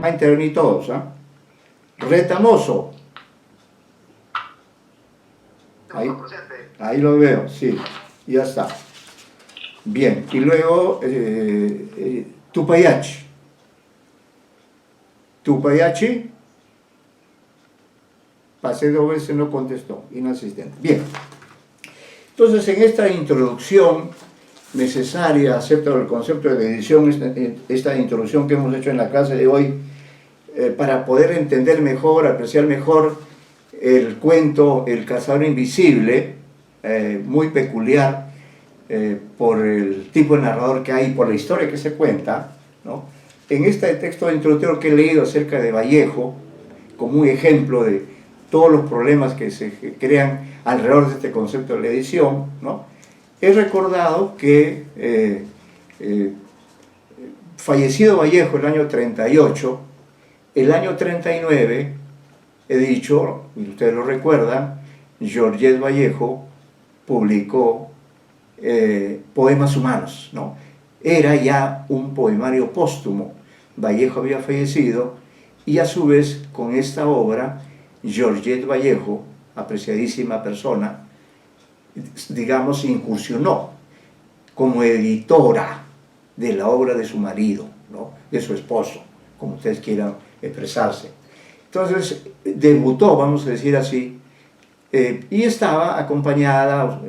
a intervenir todos, ¿ah? Retamoso. Ahí lo veo, sí, ya está. Bien, y luego Tupayachi. Tupayachi, pasé 2 veces, no contestó, inasistente. Bien, entonces en esta introducción necesaria acerca del concepto de edición, esta introducción que hemos hecho en la clase de hoy, para poder entender mejor, apreciar mejor el cuento El cazador invisible, muy peculiar por el tipo de narrador que hay, por la historia que se cuenta, ¿no? En este texto introductorio que he leído acerca de Vallejo, como un ejemplo de todos los problemas que se crean alrededor de este concepto de la edición, ¿no? He recordado que fallecido Vallejo el año 38, el año 39, he dicho, y ustedes lo recuerdan, Georget Vallejo publicó Poemas Humanos, ¿no? Era ya un poemario póstumo. Vallejo había fallecido y a su vez con esta obra Georget Vallejo, apreciadísima persona, digamos, incursionó como editora de la obra de su marido, ¿no? De su esposo, como ustedes quieran expresarse. Entonces debutó, vamos a decir así, y estaba acompañada,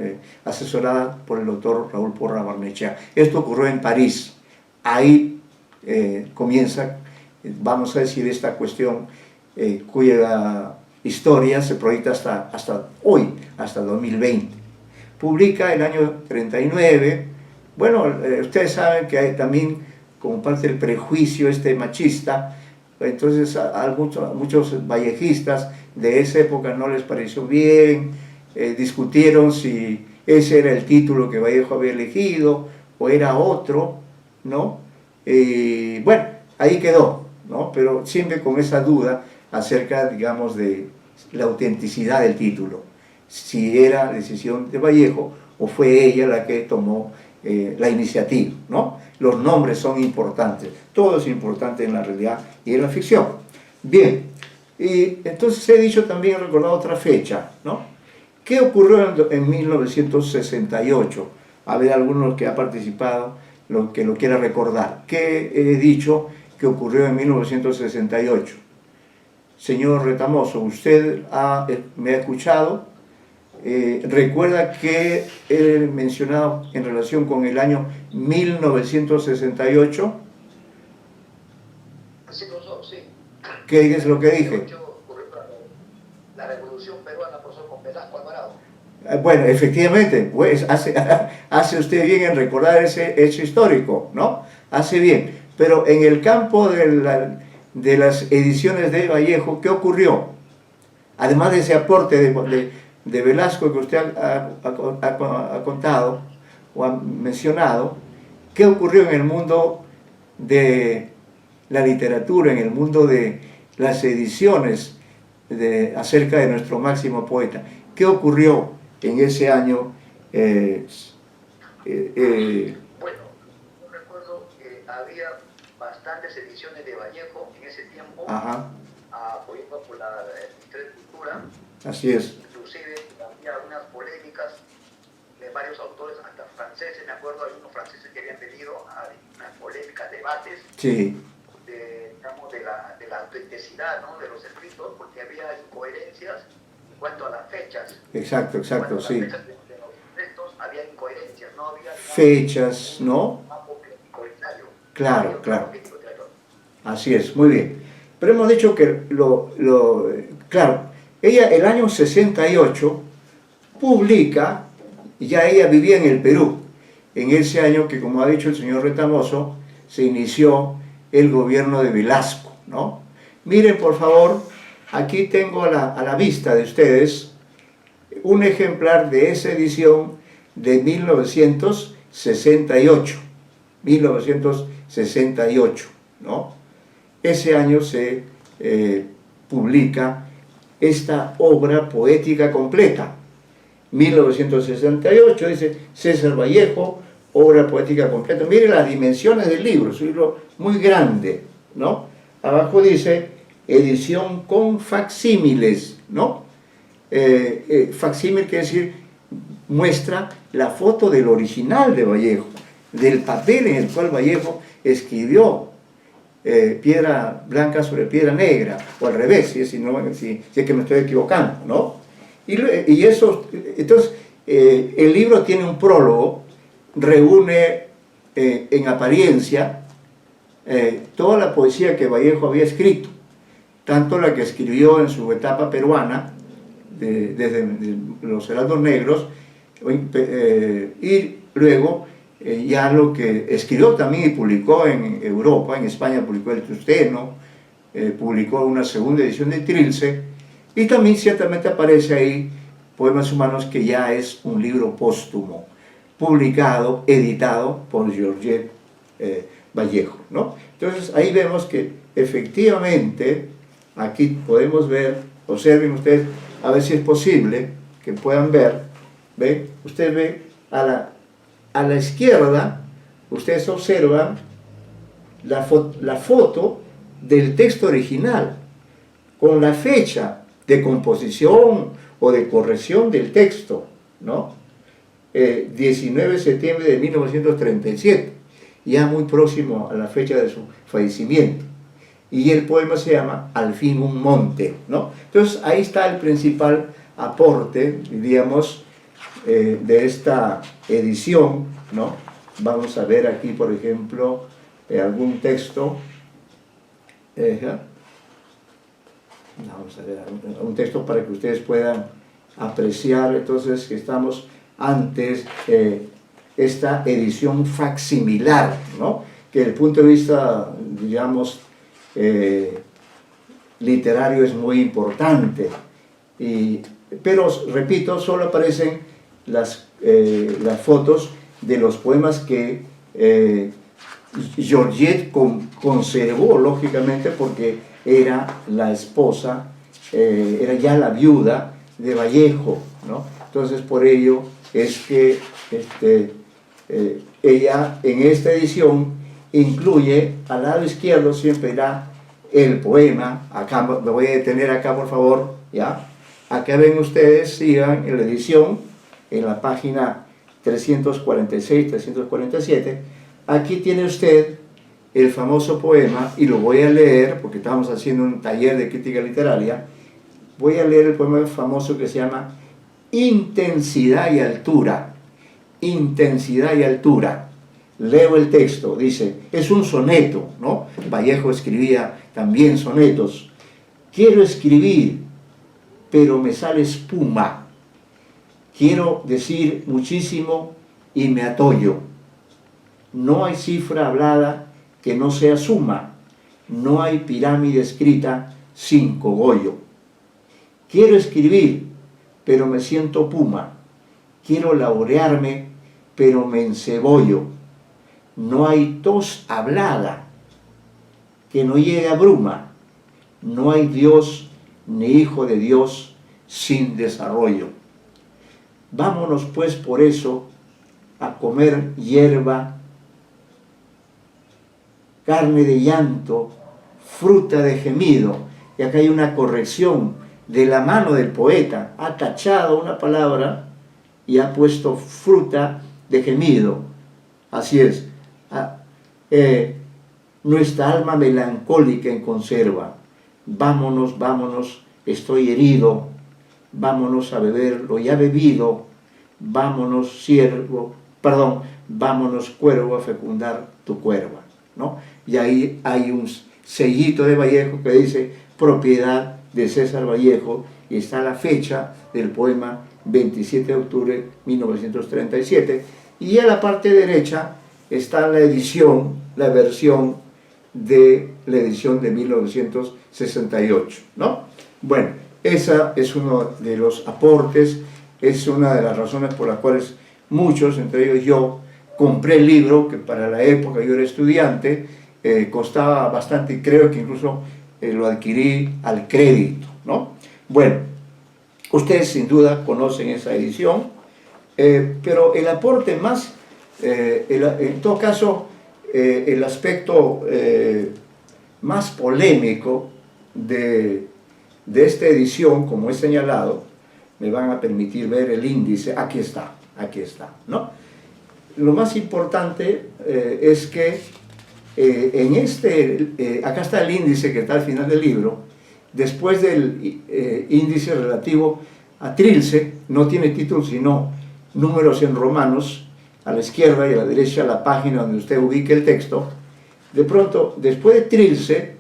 asesorada por el doctor Raúl Porra Barnechea. Esto ocurrió en París. Ahí comienza, vamos a decir, esta cuestión cuya historia se proyecta hasta hoy, hasta 2020. Publica el año 39. Bueno, ustedes saben que hay también, como parte del prejuicio machista, entonces a muchos vallejistas de esa época no les pareció bien, discutieron si ese era el título que Vallejo había elegido o era otro, ¿no? Bueno, ahí quedó, ¿no? Pero siempre con esa duda acerca, digamos, de la autenticidad del título, si era decisión de Vallejo o fue ella la que tomó la iniciativa, ¿no? Los nombres son importantes, todo es importante en la realidad y en la ficción. Bien, y entonces he dicho también, he recordado otra fecha, ¿no? ¿Qué ocurrió en 1968? A ver, algunos que ha participado, que lo quiera recordar. ¿Qué he dicho que ocurrió en 1968? Señor Retamoso, usted me ha escuchado. ¿Recuerda que he mencionado en relación con el año 1968? Sí, profesor, sí. ¿Qué es lo que dije? La Revolución Peruana, profesor, con Velasco Alvarado. Bueno, efectivamente, pues hace usted bien en recordar ese hecho histórico, ¿no? Hace bien. Pero en el campo de las ediciones de Vallejo, ¿qué ocurrió? Además de ese aporte de Velasco que usted ha contado o ha mencionado, ¿qué ocurrió en el mundo de la literatura, en el mundo de las ediciones acerca de nuestro máximo poeta? ¿Qué ocurrió en ese año? Bueno, yo recuerdo que había bastantes ediciones de Vallejo en ese tiempo, apoyado por la Ministerio de Cultura. Así es. Inclusive había algunas polémicas de varios autores, hasta franceses, me acuerdo, algunos franceses que habían venido a unas polémicas, debates, sí, digamos, de la autenticidad, ¿no?, de los escritos, porque había incoherencias en cuanto a las fechas. Exacto, sí. Las fechas de los textos había incoherencias, no había... Fechas, ¿no? Claro. Así es, muy bien. Pero hemos dicho que claro, ella el año 68 publica, ya ella vivía en el Perú, en ese año que, como ha dicho el señor Retamoso, se inició el gobierno de Velasco, ¿no? Miren, por favor, aquí tengo a la vista de ustedes un ejemplar de esa edición de 1968, ¿no? Ese año se publica esta obra poética completa. 1968, dice César Vallejo, obra poética completa. Mire las dimensiones del libro, es un libro muy grande, ¿no? abajo dice edición con facsímiles, ¿no? Facsímil quiere decir, muestra la foto del original de Vallejo, del papel en el cual Vallejo escribió piedra blanca sobre piedra negra, o al revés, si es que me estoy equivocando, ¿no? Y eso, entonces, el libro tiene un prólogo, reúne en apariencia toda la poesía que Vallejo había escrito, tanto la que escribió en su etapa peruana, desde los Heraldos Negros, y luego ya lo que escribió también y publicó en Europa, en España publicó El Tusteno, publicó una segunda edición de Trilce, y también ciertamente aparece ahí Poemas Humanos, que ya es un libro póstumo, publicado, editado por Georgette Vallejo, ¿no? Entonces ahí vemos que efectivamente, aquí podemos ver, observen ustedes, a ver si es posible que puedan ver, ¿ven? Usted ve a la izquierda, ustedes observan la foto del texto original, con la fecha de composición o de corrección del texto, ¿no? 19 de septiembre de 1937, ya muy próximo a la fecha de su fallecimiento. Y el poema se llama Al fin un monte, ¿no? Entonces ahí está el principal aporte, diríamos, de esta edición, ¿no? Vamos a ver aquí, por ejemplo, algún texto. Vamos a ver un texto para que ustedes puedan apreciar, entonces, que estamos antes esta edición facsimilar, ¿no? Que desde el punto de vista, digamos, literario es muy importante, pero repito, solo aparecen las fotos de los poemas que Georgette conservó, lógicamente, porque era la esposa, era ya la viuda de Vallejo, ¿no? Entonces por ello es que ella en esta edición incluye al lado izquierdo, siempre irá el poema. Acá me voy a detener acá, por favor, ¿ya? Acá ven ustedes, sigan en la edición, en la página 346, 347, aquí tiene usted el famoso poema, y lo voy a leer, porque estamos haciendo un taller de crítica literaria. Voy a leer el poema famoso que se llama Intensidad y Altura. Intensidad y Altura. Leo el texto, dice, es un soneto, ¿no? Vallejo escribía también sonetos. Quiero escribir, pero me sale espuma. Quiero decir muchísimo y me atollo. No hay cifra hablada que no sea suma. No hay pirámide escrita sin cogollo. Quiero escribir, pero me siento puma. Quiero laurearme, pero me encebollo. No hay tos hablada que no llegue a bruma. No hay Dios ni hijo de Dios sin desarrollo. Vámonos pues por eso a comer hierba, carne de llanto, fruta de gemido. Y acá hay una corrección de la mano del poeta. Ha tachado una palabra y ha puesto fruta de gemido. Así es. Nuestra alma melancólica en conserva. Vámonos, vámonos, estoy herido. Vámonos a beber lo ya bebido. Vámonos, vámonos, cuervo, a fecundar tu cuerva, ¿no? Y ahí hay un sellito de Vallejo que dice propiedad de César Vallejo, y está la fecha del poema 27 de octubre de 1937, y a la parte derecha está la edición, la versión de la edición de 1968, ¿no? Bueno, esa es uno de los aportes, es una de las razones por las cuales muchos, entre ellos yo, compré el libro, que para la época yo era estudiante, costaba bastante, y creo que incluso lo adquirí al crédito, ¿no? Bueno, ustedes sin duda conocen esa edición, pero el aporte en todo caso, el aspecto más polémico de esta edición, como he señalado, me van a permitir ver el índice, aquí está, ¿no? Lo más importante es que acá está el índice que está al final del libro, después del índice relativo a Trilce, no tiene título sino números en romanos, a la izquierda y a la derecha la página donde usted ubique el texto. De pronto, después de Trilce,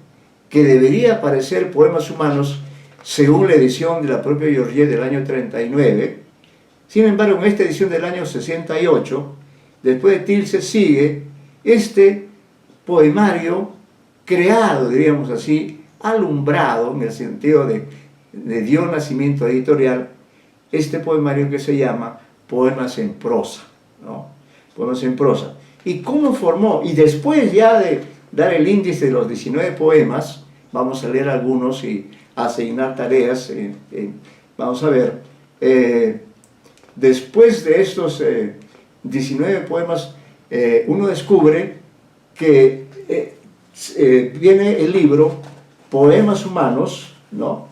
que debería aparecer Poemas Humanos, según la edición de la propia Georget del año 39, sin embargo, en esta edición del año 68, después de Trilce sigue este poemario creado, diríamos así, alumbrado, en el sentido de dio nacimiento editorial, este poemario que se llama Poemas en prosa, ¿no? Poemas en prosa. ¿Y cómo formó? Y después ya de dar el índice de los 19 poemas, vamos a leer algunos y asignar tareas, vamos a ver, después de estos 19 poemas, uno descubre que viene el libro Poemas Humanos, ¿no?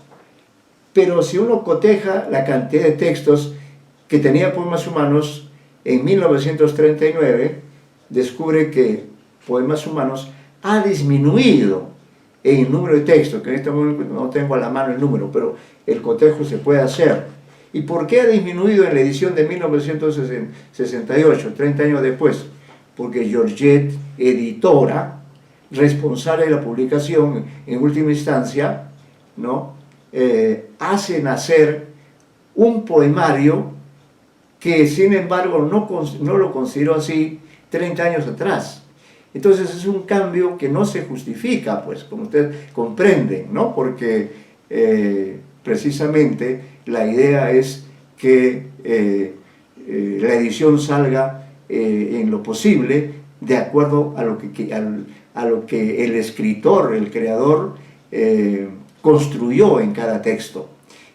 Pero si uno coteja la cantidad de textos que tenía Poemas Humanos en 1939, descubre que Poemas Humanos ha disminuido en el número de textos, que en este momento no tengo a la mano el número, pero el cotejo se puede hacer. ¿Y por qué ha disminuido en la edición de 1968, 30 años después? Porque Georget, editora, responsable de la publicación en última instancia, ¿no? Hace nacer un poemario que sin embargo no lo consideró así 30 años atrás. Entonces es un cambio que no se justifica, pues, como ustedes comprenden, ¿no? Porque precisamente la idea es que la edición salga en lo posible de acuerdo a lo que el escritor, el creador, construyó en cada texto.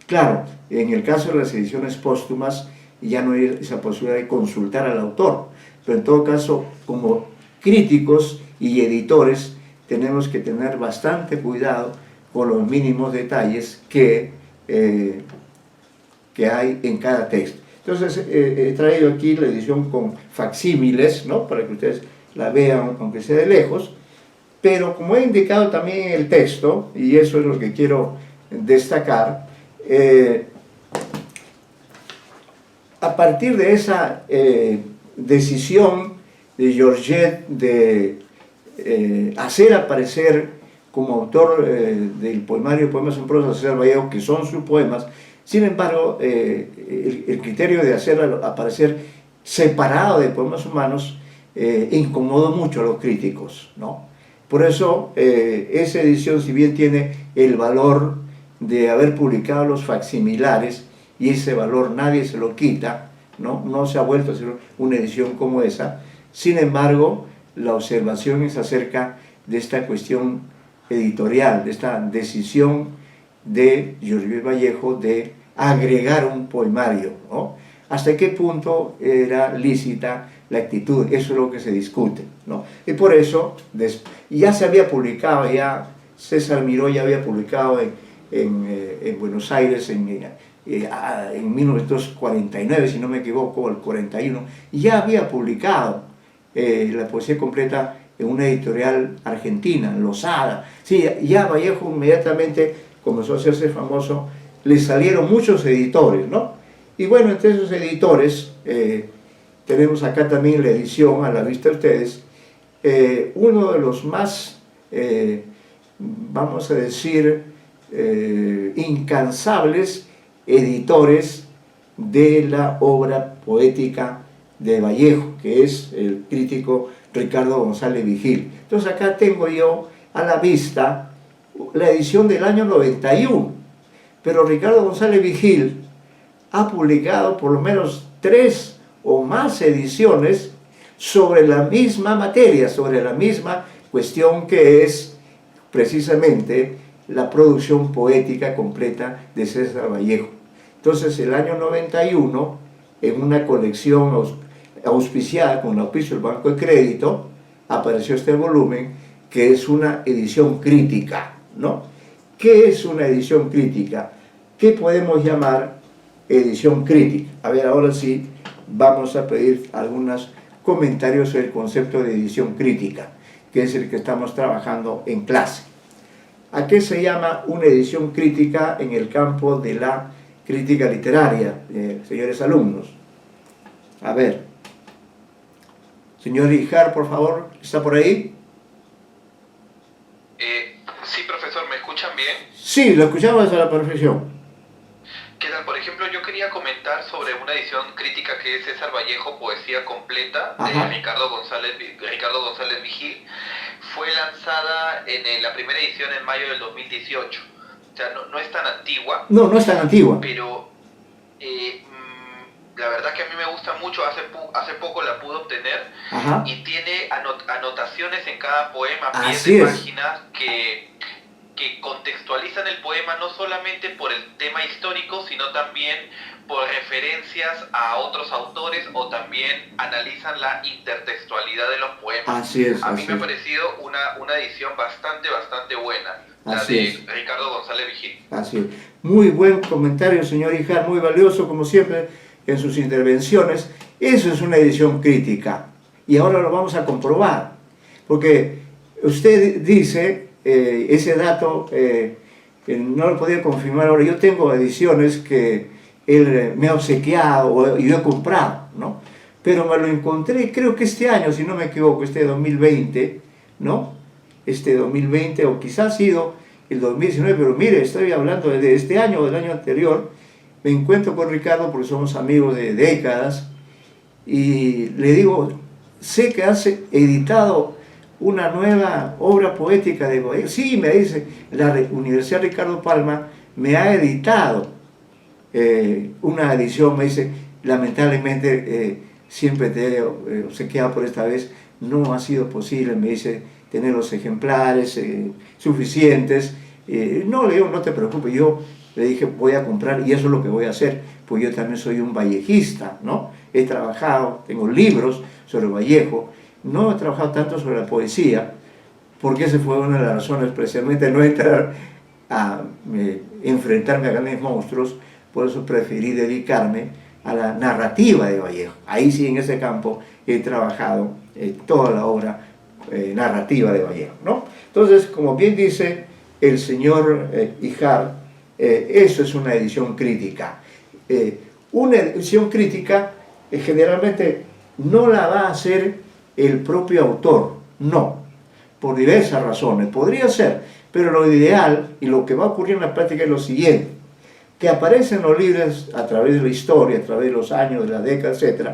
Claro, en el caso de las ediciones póstumas ya no hay esa posibilidad de consultar al autor, pero en todo caso, como críticos y editores, tenemos que tener bastante cuidado con los mínimos detalles que hay en cada texto. Entonces, he traído aquí la edición con facsímiles, ¿no? Para que ustedes la vean, aunque sea de lejos, pero como he indicado también en el texto, y eso es lo que quiero destacar, a partir de esa decisión de Georget de hacer aparecer como autor del poemario Poemas en prosa César Vallejo, que son sus poemas, sin embargo, el criterio de hacer aparecer separado de Poemas Humanos incomodó mucho a los críticos, ¿no? Por eso, esa edición, si bien tiene el valor de haber publicado los facsimilares, y ese valor nadie se lo quita, ¿no? No se ha vuelto a hacer una edición como esa. Sin embargo, la observación es acerca de esta cuestión editorial, de esta decisión de Georget Vallejo de agregar un poemario, ¿no? ¿Hasta qué punto era lícita la actitud? Eso es lo que se discute, ¿no? Y por eso, ya se había publicado, ya César Miró ya había publicado en Buenos Aires en 1949, si no me equivoco, el 41, y ya había publicado la poesía completa en una editorial argentina, Losada. Sí, ya Vallejo inmediatamente comenzó a hacerse famoso, le salieron muchos editores, ¿no? Y bueno, entre esos editores, tenemos acá también la edición, a la vista de ustedes, uno de los más, vamos a decir, incansables editores de la obra poética de Vallejo, que es el crítico Ricardo González Vigil. Entonces acá tengo yo a la vista la edición del año 91, pero Ricardo González Vigil ha publicado por lo menos 3 o más ediciones sobre la misma materia, sobre la misma cuestión, que es precisamente la producción poética completa de César Vallejo. Entonces, el año 91, en una colección auspiciada con el auspicio del Banco de Crédito, apareció este volumen que es una edición crítica, ¿no? ¿Qué es una edición crítica? ¿Qué podemos llamar edición crítica? A ver, ahora sí vamos a pedir algunos comentarios sobre el concepto de edición crítica, que es el que estamos trabajando en clase. ¿A qué se llama una edición crítica en el campo de la crítica literaria, señores alumnos? A ver, señor Ijar, por favor, ¿está por ahí? Sí, profesor, ¿me escuchan bien? Sí, lo escuchamos a la perfección. ¿Qué tal? Por ejemplo, yo quería comentar sobre una edición crítica que es César Vallejo, Poesía Completa, de Ricardo González Vigil. Fue lanzada en la primera edición en mayo del 2018. O sea, no es tan antigua. No, no es tan antigua. Pero la verdad que a mí me gusta mucho, hace poco la pude obtener. Ajá. Y tiene anotaciones en cada poema, pies Así de es. páginas que contextualizan el poema no solamente por el tema histórico, sino también por referencias a otros autores, o también analizan la intertextualidad de los poemas. Así es. A mí me ha parecido una edición bastante buena, la de Ricardo González Vigil. Así es. Muy buen comentario, señor Ijar, muy valioso como siempre en sus intervenciones. Eso es una edición crítica y ahora lo vamos a comprobar, porque usted dice ese dato, no lo podía confirmar ahora. Yo tengo ediciones que él me ha obsequiado y yo he comprado, ¿no? Pero me lo encontré, creo que este año, si no me equivoco, este 2020, ¿no? Este 2020, o quizás ha sido el 2019, pero mire, estoy hablando de este año o del año anterior. Me encuentro con Ricardo porque somos amigos de décadas y le digo, sé que has editado una nueva obra poética de Vallejo. Sí, me dice, la Universidad Ricardo Palma me ha editado una edición, me dice, lamentablemente siempre te he obsequiado por esta vez, no ha sido posible, me dice, tener los ejemplares suficientes. No, le digo, no te preocupes, yo le dije, voy a comprar y eso es lo que voy a hacer, pues yo también soy un vallejista, ¿no? He trabajado, tengo libros sobre Vallejo, no he trabajado tanto sobre la poesía, porque esa fue una de las razones, precisamente no entrar a enfrentarme a grandes monstruos, por eso preferí dedicarme a la narrativa de Vallejo. Ahí sí, en ese campo, he trabajado toda la obra narrativa de Vallejo, ¿no? Entonces, como bien dice el señor Ijar, eso es una edición crítica. Una edición crítica generalmente no la va a hacer el propio autor, no, por diversas razones. Podría ser, pero lo ideal y lo que va a ocurrir en la práctica es lo siguiente, que aparecen los libros a través de la historia, a través de los años, de las décadas, etc.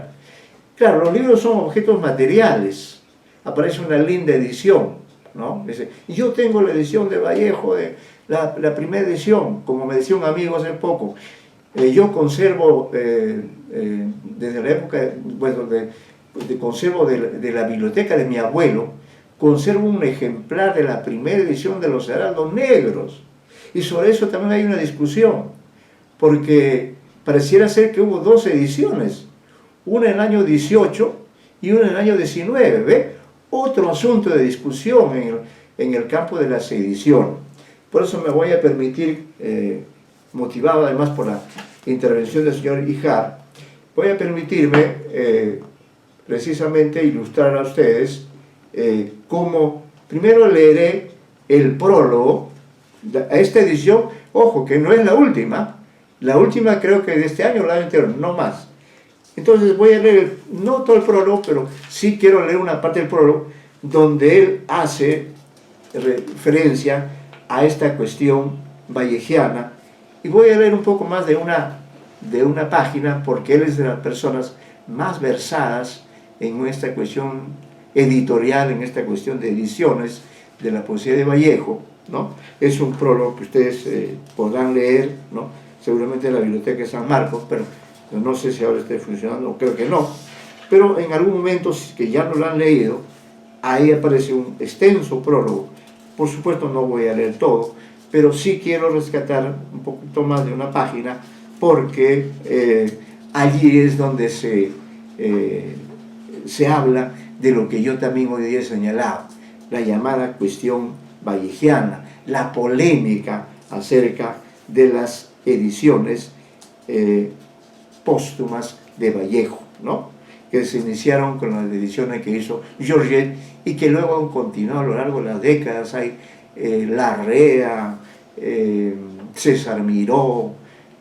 Claro, los libros son objetos materiales, aparece una linda edición, ¿no? Y yo tengo la edición de Vallejo, de la primera edición, como me decía un amigo hace poco, yo conservo desde la época, bueno, conservo de la biblioteca de mi abuelo, conservo un ejemplar de la primera edición de los Heraldos Negros, y sobre eso también hay una discusión, porque pareciera ser que hubo dos ediciones, una en el año 18 y una en el año 19, ¿ve? Otro asunto de discusión en el campo de las ediciones. Por eso me voy a permitir, motivado además por la intervención del señor Ijar, voy a permitirme precisamente ilustrar a ustedes cómo, primero leeré el prólogo a esta edición, ojo, que no es la última creo que de este año o el año anterior, no más. Entonces voy a leer, no todo el prólogo, pero sí quiero leer una parte del prólogo donde él hace referencia a esta cuestión vallejiana, y voy a leer un poco más de una página, porque él es de las personas más versadas en esta cuestión editorial, en esta cuestión de ediciones de la poesía de Vallejo, ¿no? Es un prólogo que ustedes podrán leer, ¿no? Seguramente en la biblioteca de San Marcos, pero no sé si ahora esté funcionando, creo que no, pero en algún momento, que ya no lo han leído, ahí aparece un extenso prólogo. Por supuesto no voy a leer todo, pero sí quiero rescatar un poquito más de una página, porque allí es donde se habla de lo que yo también hoy día he señalado, la llamada cuestión vallejiana, la polémica acerca de las ediciones póstumas de Vallejo, ¿no?, que se iniciaron con las ediciones que hizo Georget y que luego han continuado a lo largo de las décadas. Hay Larrea, César Miró,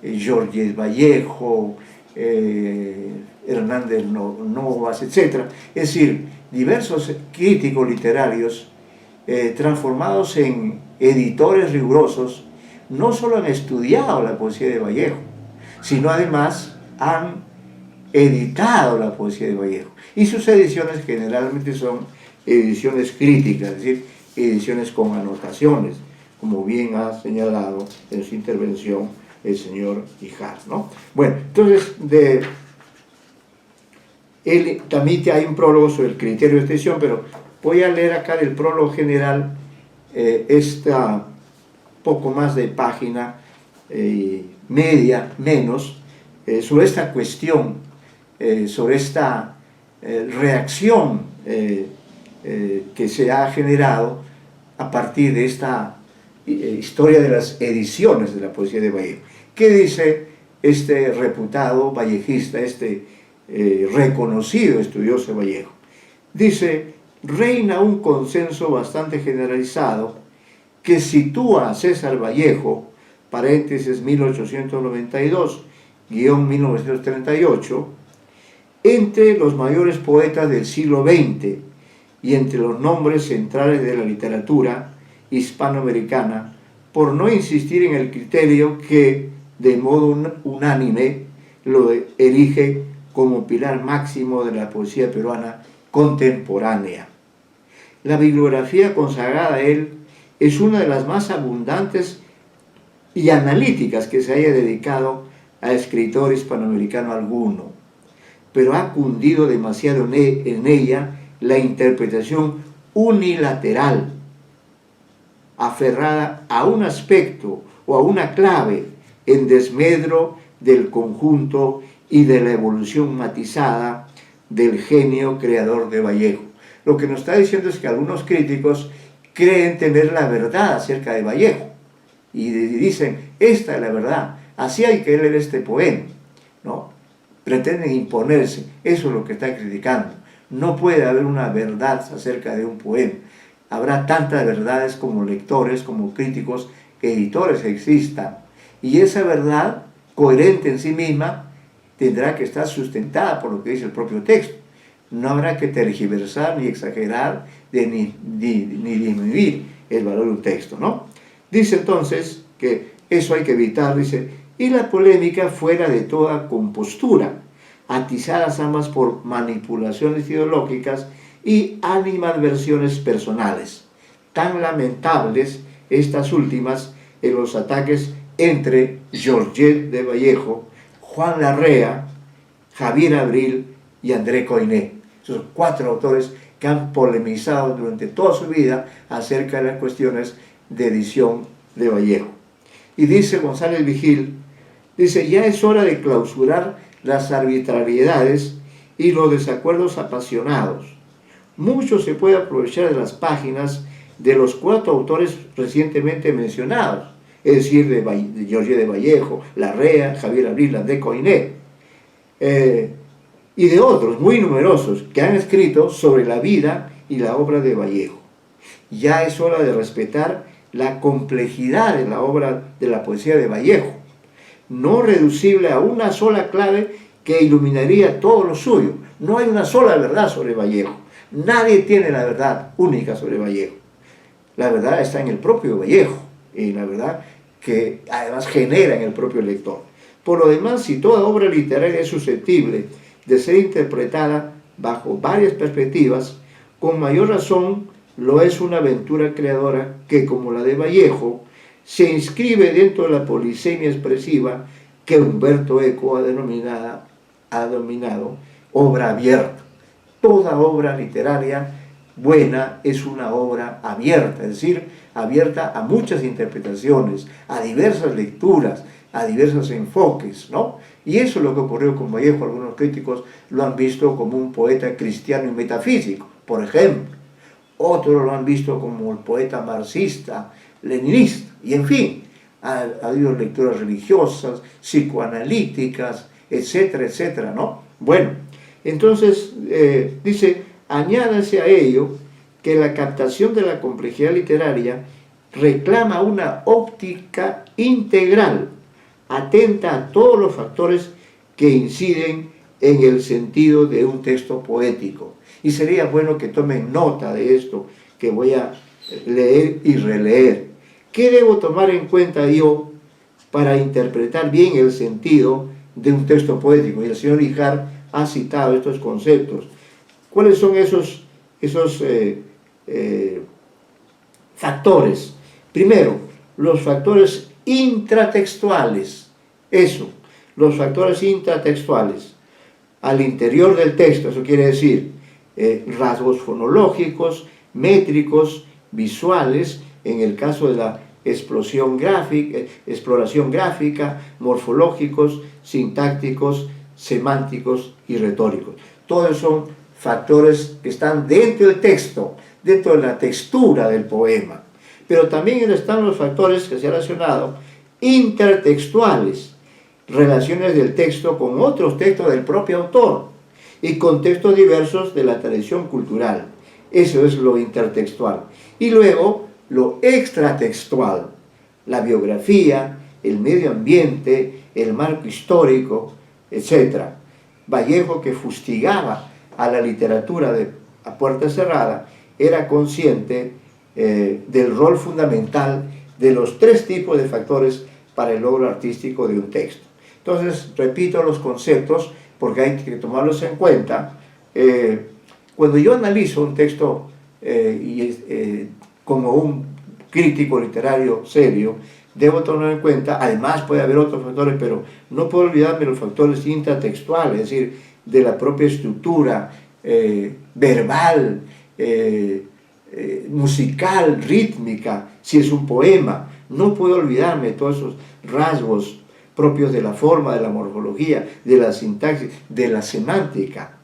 Georget Vallejo, Hernández Novas, etc. Es decir, diversos críticos literarios transformados en editores rigurosos, no solo han estudiado la poesía de Vallejo, sino además han editado la poesía de Vallejo. Y sus ediciones generalmente son ediciones críticas, es decir, ediciones con anotaciones, como bien ha señalado en su intervención el señor Híjar, ¿no? Bueno, entonces, también hay un prólogo sobre el criterio de extensión, pero voy a leer acá del prólogo general esta poco más de página media, menos, sobre esta cuestión, sobre esta reacción que se ha generado a partir de esta historia de las ediciones de la poesía de Vallejo. ¿Qué dice este reputado vallejista, este reconocido estudioso de Vallejo? Dice: reina un consenso bastante generalizado que sitúa a César Vallejo, paréntesis 1892-1938, entre los mayores poetas del siglo XX y entre los nombres centrales de la literatura hispanoamericana, por no insistir en el criterio que, de modo unánime, lo erige como pilar máximo de la poesía peruana contemporánea. La bibliografía consagrada a él es una de las más abundantes y analíticas que se haya dedicado a escritor hispanoamericano alguno, pero ha cundido demasiado en ella la interpretación unilateral, aferrada a un aspecto o a una clave en desmedro del conjunto y de la evolución matizada del genio creador de Vallejo. Lo que nos está diciendo es que algunos críticos creen tener la verdad acerca de Vallejo y dicen: esta es la verdad, así hay que leer este poema, ¿no? Pretenden imponerse. Eso es lo que está criticando. No puede haber una verdad acerca de un poema. Habrá tantas verdades como lectores, como críticos, editores existan, y esa verdad, coherente en sí misma, tendrá que estar sustentada por lo que dice el propio texto. No habrá que tergiversar, ni exagerar, ni disminuir el valor de un texto, ¿no? Dice entonces que eso hay que evitar, dice: y la polémica fuera de toda compostura, atizadas ambas por manipulaciones ideológicas y animadversiones personales, tan lamentables estas últimas en los ataques entre Georget de Vallejo, Juan Larrea, Javier Abril y André Coiné. Esos cuatro autores que han polemizado durante toda su vida acerca de las cuestiones de edición de Vallejo. Y dice González Vigil, dice: ya es hora de clausurar las arbitrariedades y los desacuerdos apasionados. Mucho se puede aprovechar de las páginas de los cuatro autores recientemente mencionados, es decir, de Georget de Vallejo, Larrea, Javier Abril, André Coiné, y de otros muy numerosos que han escrito sobre la vida y la obra de Vallejo. Ya es hora de respetar la complejidad de la obra de la poesía de Vallejo, no reducible a una sola clave que iluminaría todo lo suyo. No hay una sola verdad sobre Vallejo. Nadie tiene la verdad única sobre Vallejo. La verdad está en el propio Vallejo, y la verdad que además genera en el propio lector. Por lo demás, si toda obra literaria es susceptible de ser interpretada bajo varias perspectivas, con mayor razón lo es una aventura creadora que, como la de Vallejo, se inscribe dentro de la polisemia expresiva que Humberto Eco ha denominado obra abierta. Toda obra literaria buena es una obra abierta, es decir, abierta a muchas interpretaciones, a diversas lecturas, a diversos enfoques, ¿no? Y eso es lo que ocurrió con Vallejo. Algunos críticos lo han visto como un poeta cristiano y metafísico, por ejemplo. otros lo han visto como el poeta marxista, leninista, y en fin, ha habido lecturas religiosas, psicoanalíticas, etcétera, etcétera, ¿no? Bueno, entonces dice, añádase a ello que la captación de la complejidad literaria reclama una óptica integral, atenta a todos los factores que inciden en el sentido de un texto poético. Y sería bueno que tomen nota de esto que voy a leer y releer. ¿Qué debo tomar en cuenta yo para interpretar bien el sentido de un texto poético? Y el señor Ijar ha citado estos conceptos. ¿Cuáles son esos factores? Primero, los factores intratextuales. Los factores intratextuales. Al interior del texto, eso quiere decir rasgos fonológicos, métricos, visuales, en el caso de la exploración gráfica, morfológicos, sintácticos, semánticos y retóricos. Todos son factores que están dentro del texto, dentro de la textura del poema. Pero también están los factores que se han relacionado intertextuales, relaciones del texto con otros textos del propio autor y contextos diversos de la tradición cultural. Eso es lo intertextual. Y luego, lo extratextual, la biografía, el medio ambiente, el marco histórico, etc. Vallejo, que fustigaba a la literatura a puerta cerrada, era consciente del rol fundamental de los tres tipos de factores para el logro artístico de un texto. Entonces, repito los conceptos porque hay que tomarlos en cuenta. Cuando yo analizo un texto como un crítico literario serio, debo tomar en cuenta, además puede haber otros factores, pero no puedo olvidarme los factores intratextuales, es decir, de la propia estructura verbal, musical, rítmica, si es un poema. No puedo olvidarme de todos esos rasgos propios de la forma, de la morfología, de la sintaxis, de la semántica.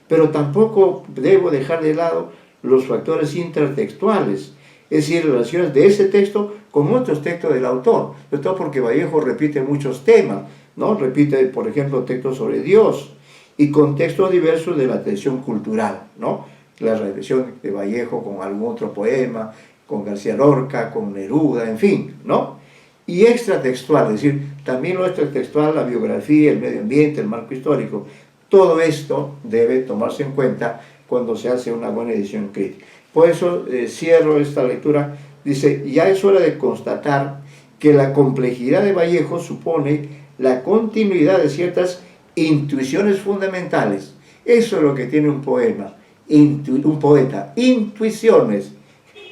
Pero tampoco debo dejar de lado los factores intertextuales, es decir, relaciones de ese texto con otros textos del autor, sobre todo porque Vallejo repite muchos temas, ¿no? Repite, por ejemplo, textos sobre Dios y contextos diversos de la tradición cultural, ¿no? La relación de Vallejo con algún otro poema, con García Lorca, con Neruda, en fin, ¿no? Y extratextual, es decir, también lo extratextual, la biografía, el medio ambiente, el marco histórico, todo esto debe tomarse en cuenta cuando se hace una buena edición crítica. Por eso cierro esta lectura, dice, ya es hora de constatar que la complejidad de Vallejo supone la continuidad de ciertas intuiciones fundamentales. Eso es lo que tiene un poema, un poeta, intuiciones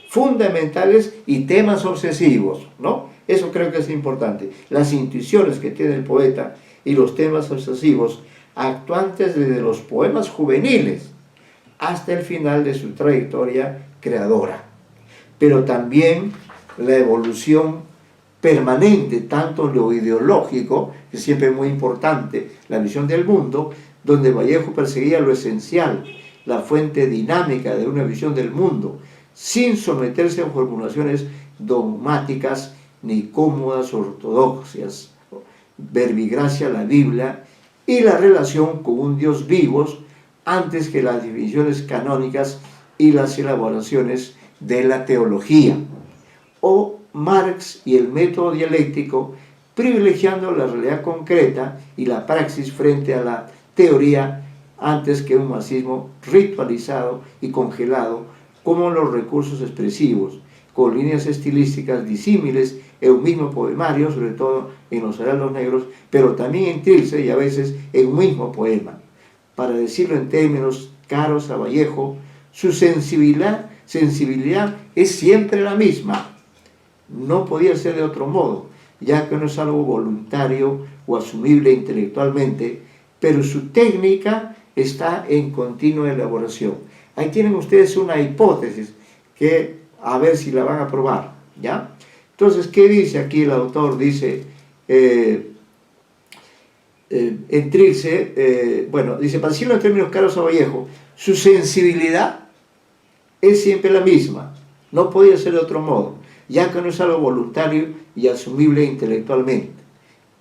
fundamentales y temas obsesivos, ¿no? Eso creo que es importante. Las intuiciones que tiene el poeta y los temas obsesivos actuantes desde los poemas juveniles hasta el final de su trayectoria creadora. Pero también la evolución permanente, tanto en lo ideológico, que siempre es muy importante, la visión del mundo, donde Vallejo perseguía lo esencial, la fuente dinámica de una visión del mundo, sin someterse a formulaciones dogmáticas ni cómodas ortodoxias, verbigracia la Biblia y la relación con un Dios vivo antes que las definiciones canónicas y las elaboraciones de la teología. O Marx y el método dialéctico, privilegiando la realidad concreta y la praxis frente a la teoría antes que un marxismo ritualizado y congelado como los recursos expresivos, con líneas estilísticas disímiles en un mismo poemario, sobre todo en los heraldos negros, pero también en Trilce y a veces en un mismo poema. Para decirlo en términos caros a Vallejo, su sensibilidad es siempre la misma. No podía ser de otro modo, ya que no es algo voluntario o asumible intelectualmente, pero su técnica está en continua elaboración. Ahí tienen ustedes una hipótesis que a ver si la van a probar, ¿ya? Entonces, ¿qué dice aquí el autor? Dice, en Trilce, bueno, dice, para decirlo en términos caros a Vallejo, su sensibilidad es siempre la misma, no podía ser de otro modo, ya que no es algo voluntario y asumible intelectualmente.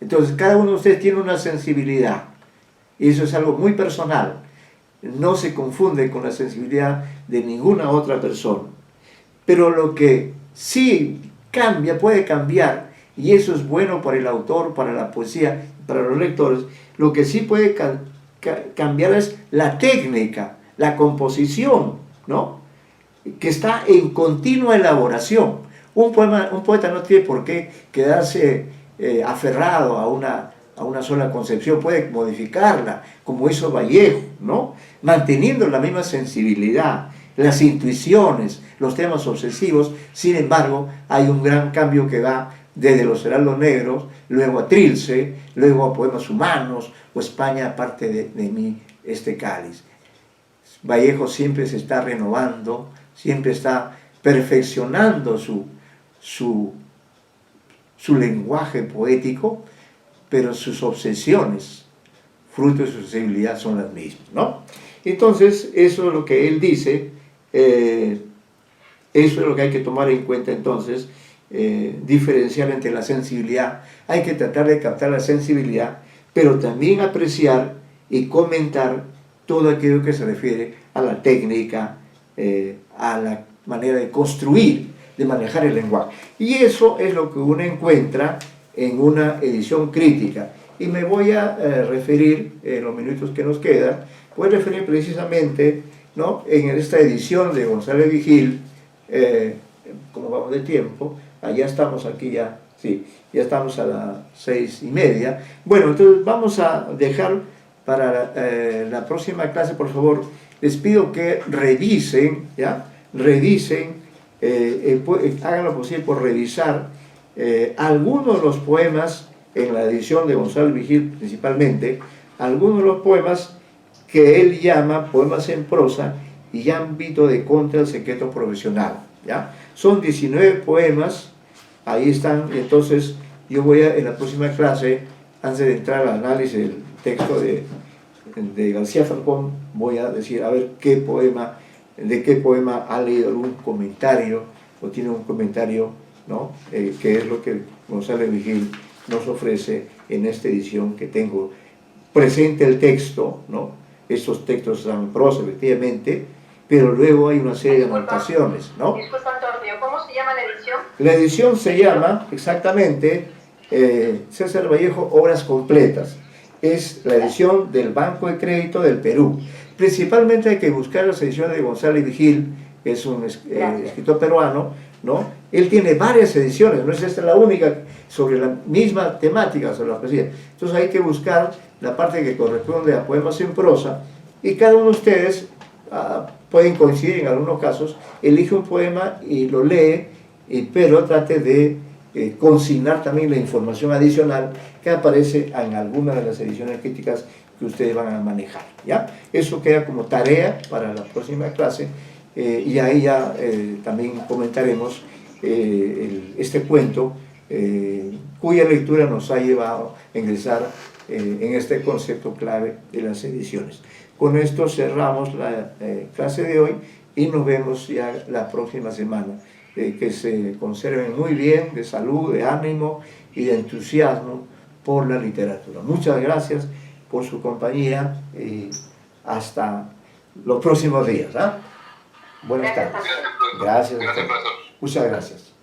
Entonces, cada uno de ustedes tiene una sensibilidad, y eso es algo muy personal, no se confunde con la sensibilidad de ninguna otra persona. Pero lo que sí cambia, puede cambiar, y eso es bueno para el autor, para la poesía, para los lectores, lo que sí puede cambiar es la técnica, la composición, ¿no? Que está en continua elaboración. Un poeta no tiene por qué quedarse aferrado a una sola concepción, puede modificarla, como hizo Vallejo, ¿no? Manteniendo la misma sensibilidad, las intuiciones, los temas obsesivos. Sin embargo, hay un gran cambio que va desde Los Heraldos Negros, luego a Trilce, luego a Poemas Humanos, o España, parte de mí, este cáliz. Vallejo siempre se está renovando, siempre está perfeccionando su lenguaje poético, pero sus obsesiones, fruto de su sensibilidad, son las mismas, ¿no? Entonces, eso es lo que él dice, eso es lo que hay que tomar en cuenta entonces, diferenciar entre la sensibilidad, hay que tratar de captar la sensibilidad, pero también apreciar y comentar todo aquello que se refiere a la técnica, a la manera de construir, de manejar el lenguaje. Y eso es lo que uno encuentra en una edición crítica. Y me voy a referir, en los minutos que nos quedan, voy a referir precisamente, ¿no?, en esta edición de González Vigil, como vamos de tiempo, allá estamos aquí ya, sí, ya estamos a las 6:30. Bueno, entonces vamos a dejar para la próxima clase, por favor, les pido que revisen, ¿ya? Revisen, hagan lo posible por revisar algunos de los poemas en la edición de González Vigil principalmente, algunos de los poemas que él llama poemas en prosa y ámbito de contra el secreto profesional, ¿ya? Son 19 poemas, ahí están. Entonces yo voy en la próxima clase, antes de entrar al análisis del texto de García Falcón, voy a decir, a ver de qué poema ha leído algún comentario, o tiene un comentario, ¿no?, que es lo que González Vigil nos ofrece en esta edición que tengo presente el texto, ¿no? Estos textos están en prosa, efectivamente, pero luego hay una serie de anotaciones, ¿no? Disculpa, Antonio, ¿cómo se llama la edición? La edición se llama, exactamente, César Vallejo, Obras Completas. Es la edición del Banco de Crédito del Perú. Principalmente hay que buscar las ediciones de González Vigil, que es un escritor peruano, ¿no? Él tiene varias ediciones, no es esta la única, sobre la misma temática, sobre la poesía. Entonces hay que buscar la parte que corresponde a poemas en prosa, y cada uno de ustedes pueden coincidir en algunos casos, elige un poema y lo lee, pero trate de consignar también la información adicional que aparece en alguna de las ediciones críticas que ustedes van a manejar, ¿ya? Eso queda como tarea para la próxima clase, y ahí ya también comentaremos este cuento, cuya lectura nos ha llevado a ingresar en este concepto clave de las ediciones. Con esto cerramos la clase de hoy y nos vemos ya la próxima semana. Que se conserven muy bien, de salud, de ánimo y de entusiasmo por la literatura. Muchas gracias por su compañía y hasta los próximos días, ¿eh? Buenas tardes. Gracias, profesor. Muchas gracias.